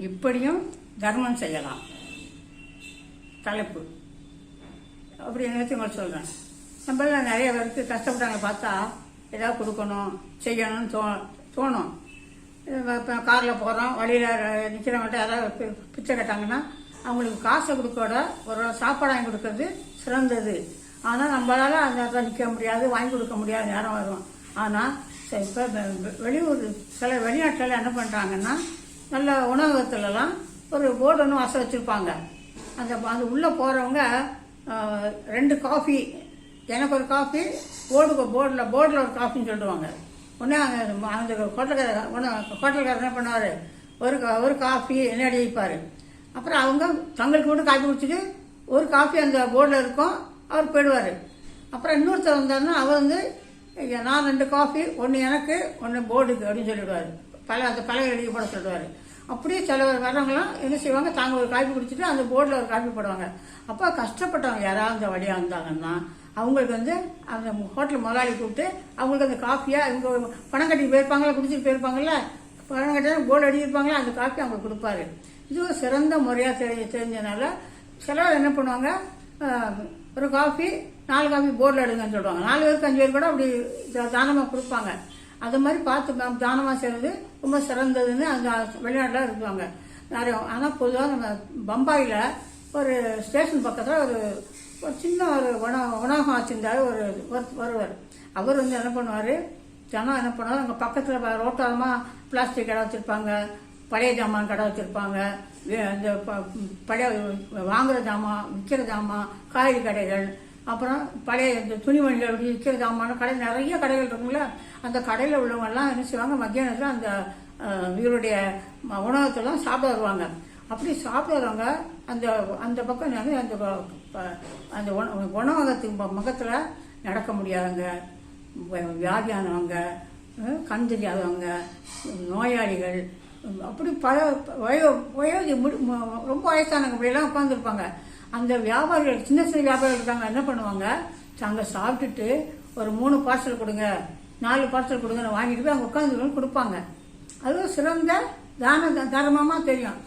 இப்படியும் தர்மம் செய்யலாம். தலைப்பு அப்படி நினைத்து உங்களுக்கு சொல்கிறேன். நம்மள நிறைய பேருக்கு கஷ்டப்பட்டாங்க பார்த்தா ஏதாவது கொடுக்கணும் செய்யணும்னு தோணும். இப்போ காரில் போகிறோம், வழியில் நிற்கிறவங்கள்ட்ட யாராவது பிச்சை கேட்டாங்கன்னா அவங்களுக்கு காசை கொடுக்கோட ஒரு சாப்பாடு வாங்கி கொடுக்கறது சிறந்தது. ஆனால் நம்மளால் அந்த இடத்துல நிற்க முடியாது, வாங்கி கொடுக்க முடியாத நேரம் வரும். ஆனால் இப்போ வெளியூர் சில வெளிநாட்டில் என்ன பண்ணுறாங்கன்னா நல்ல உணவகத்துலலாம் ஒரு போர்டு ஒன்று வசம் வச்சுருப்பாங்க. அது உள்ளே போகிறவங்க 2 காஃபி, எனக்கு ஒரு காஃபி, போர்டில் ஒரு காஃபின்னு சொல்லிடுவாங்க. உடனே அந்த ஹோட்டல்காரர் என்ன பண்ணுவார், ஒரு காஃபி என்ன அடிப்பார். அப்புறம் அவங்க தங்களுக்கு மட்டும் காஃபி குடிச்சிட்டு ஒரு காஃபி அந்த போர்டில் இருக்கும், அவர் போயிடுவார். அப்புறம் இன்னொருத்தர் வந்தாருன்னா அவர் வந்து நான் 2 காஃபி, ஒன்று எனக்கு ஒன்று போர்டுக்கு அப்படின்னு சொல்லிவிடுவார். அந்த பலகை எழுதி போட சொல்லிடுவார். அப்படியே சில வரவங்களாம் என்ன செய்வாங்க, தாங்க ஒரு காஃபி குடிச்சிட்டு அந்த போர்டில் ஒரு காஃபி போடுவாங்க. அப்போ கஷ்டப்பட்டவங்க யாராவது அந்த வழியாக இருந்தாங்கன்னா அவங்களுக்கு வந்து அந்த ஹோட்டல் முதலாளி கூப்பிட்டு அவங்களுக்கு அந்த காஃபியை அவங்க பணம் கட்டி போயிருப்பாங்களா, குடிச்சிட்டு போயிருப்பாங்கல்ல, பணம் கட்டி போர்டு அடிச்சிருப்பாங்களா, அந்த காஃபி அவங்களுக்கு கொடுப்பாரு. இது ஒரு சிறந்த முறையாக தெரிஞ்சதுனால சிலர் என்ன பண்ணுவாங்க, ஒரு காஃபி 4 காஃபி போர்டில் எடுங்கன்னு சொல்லுவாங்க. 4 பேருக்கு 5 பேர் கூட அப்படி தானமாக கொடுப்பாங்க. அது மாதிரி பார்த்து தானமாக செய்கிறது ரொம்ப சிறந்ததுன்னு அந்த வெளிநாட்டில் இருக்குவாங்க நிறைய. ஆனால் பொதுவாக நம்ம பம்பாயில் ஒரு ஸ்டேஷன் பக்கத்தில் ஒரு சின்ன ஒரு உணவகம் வச்சுருந்தாரு ஒருவர். அவர் வந்து என்ன பண்ணுவார், ஜனம் என்ன பண்ணுவார், அங்கே பக்கத்தில் ரோட்டோரமாக பிளாஸ்டிக் கடை வச்சுருப்பாங்க, பழைய ஜாமான் கடை வச்சுருப்பாங்க, இந்த பழைய வாங்குகிற ஜாமான், விற்கிற ஜாமான், காய்கறி கடைகள், அப்புறம் பழைய இந்த துணிமணிகள் அப்படி விற்கிற ஜாமான கடை, நிறைய கடைகள் இருக்குங்களா. அந்த கடையில் உள்ளவங்கெல்லாம் என்ன செய்வாங்க, மத்தியானத்தில் அந்த இவருடைய உணவகத்தெல்லாம் சாப்பிட வருவாங்க. அப்படி சாப்பிட வருவாங்க. அந்த பக்கம் அந்த உணவகத்துக்கு பக்கத்தில் நடக்க முடியாதவங்க, வியாதியானவங்க, கண் தெரியாதவங்க, நோயாளிகள், அப்படி பல ரொம்ப வயசானவங்க இப்படியெல்லாம் உட்காந்துருப்பாங்க. அந்த வியாபாரிகள், சின்ன சின்ன வியாபாரிகள் இருக்காங்க, என்ன பண்ணுவாங்க, அங்கே சாப்பிட்டுட்டு ஒரு 3 பார்சல் கொடுங்க, 4 பார்சல் கொடுங்கன்னு வாங்கிட்டு போய் அங்கே உட்காந்து கொடுப்பாங்க. அதுவும் சிறந்த தர்மமாக தெரியும்.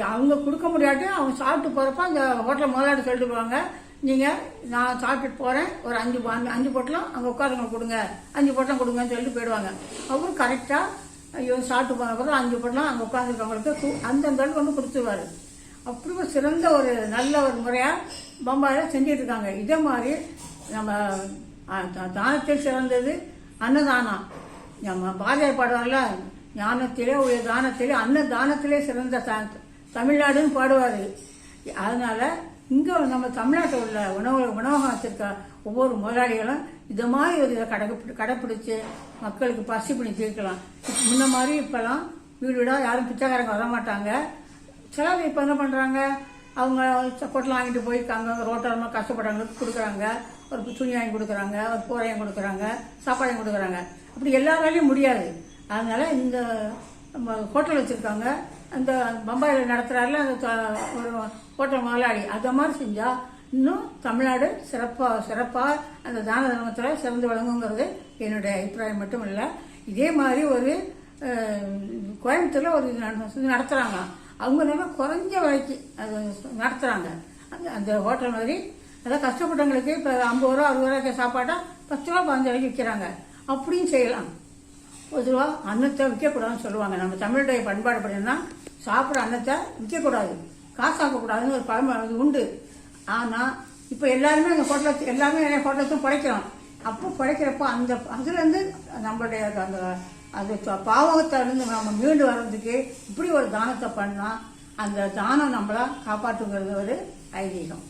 அவங்க கொடுக்க முடியாட்டி அவங்க சாப்பிட்டு போகிறப்ப அந்த ஹோட்டலில் முதலாளி சொல்லிட்டு போவாங்க, நீங்கள் நான் சாப்பிட்டுட்டு போகிறேன், ஒரு 5 பொட்டலம் அங்கே உட்காருங்க கொடுங்க, 5 பொட்டலம் கொடுங்கன்னு சொல்லிட்டு போயிடுவாங்க. அவரும் கரெக்டாக இவங்க சாப்பிட்டு போன பிறகு 5 பொட்டலம் அங்கே உட்காந்துருக்கவங்களுக்கு அந்தந்த கொண்டு கொடுத்துருவார். அப்படி ஒரு சிறந்த ஒரு நல்ல ஒரு முறையாக பம்பாயில் செஞ்சுட்டு இருக்காங்க. இதே மாதிரி நம்ம தானத்தில் சிறந்தது அன்னதானம். நம்ம பாரதியார் பாடுவார்ல, ஞானத்திலே ஒரு தானத்திலே அன்னதானத்திலே சிறந்த தமிழ்நாடுன்னு பாடுவார். அதனால் இங்கே நம்ம தமிழ்நாட்டில் உள்ள உணவகம் வச்சிருக்க ஒவ்வொரு முதலாளிகளும் இது மாதிரி ஒரு இதை கடைப்பிடிச்சு மக்களுக்கு பசி பண்ணி தீர்க்கலாம். முன்ன மாதிரி இப்போலாம் வீடு வீடாக யாரும் பிச்சைக்காரங்க வர மாட்டாங்க. சிலர் இப்போ என்ன பண்ணுறாங்க, அவங்க பொட்டலம் வாங்கிட்டு போய் அங்கே ரோட்டோரமாக கஷ்டப்படுறவங்களுக்கு கொடுக்குறாங்க, ஒரு துணி வாங்கி கொடுக்குறாங்க, ஒரு போரையும் கொடுக்குறாங்க, சாப்பாடையும் கொடுக்குறாங்க. அப்படி எல்லாராலையும் முடியாது. அதனால் இந்த நம்ம ஹோட்டல் வச்சுருக்காங்க, அந்த பம்பாயில் நடத்துகிறாரில் அந்த ஒரு ஹோட்டல் முதலாளி அதை மாதிரி செஞ்சால் இன்னும் தமிழ்நாடு சிறப்பாக அந்த தான தர்மத்தில் சிறந்து விளங்குங்கிறது என்னுடைய அபிப்பிராயம் மட்டும் இல்லை. இதே மாதிரி ஒரு கோயம்புத்தூரில் ஒரு இது நடத்துகிறாங்க. அவங்க நல்லா குறைஞ்ச விலைக்கு அது நடத்துகிறாங்க. அந்த ஹோட்டல் மாதிரி அதாவது கஷ்டப்பட்டவங்களுக்கு இப்போ 50 ரூபா 60 ரூபாய்க்கு சாப்பாட்டா 10 ரூபா 15 ரூபாய்க்கு விற்கிறாங்க. அப்படியும் செய்யலாம். பொதுவாக அன்னத்தை விற்கக்கூடாதுன்னு சொல்லுவாங்க. நம்ம தமிழுடைய பண்பாடு அப்படின்னா சாப்பிட்ற அன்னத்தை விற்கக்கூடாது, காசாக்கக்கூடாதுன்னு ஒரு பழமொழி உண்டு. ஆனால் இப்போ எல்லாருமே அந்த ஹோட்டலில் எல்லாருமே நிறைய ஹோட்டல்ஸும் படைக்கிறோம். அப்போ படைக்கிறப்போ அதுலேருந்து நம்மளுடைய அந்த பாவகத்திலிருந்து நம்ம மீண்டு வர்றதுக்கு இப்படி ஒரு தானத்தை பண்ணால் அந்த தானம் நம்மளை காப்பாற்றுங்கிறது ஒரு ஐதீகம்.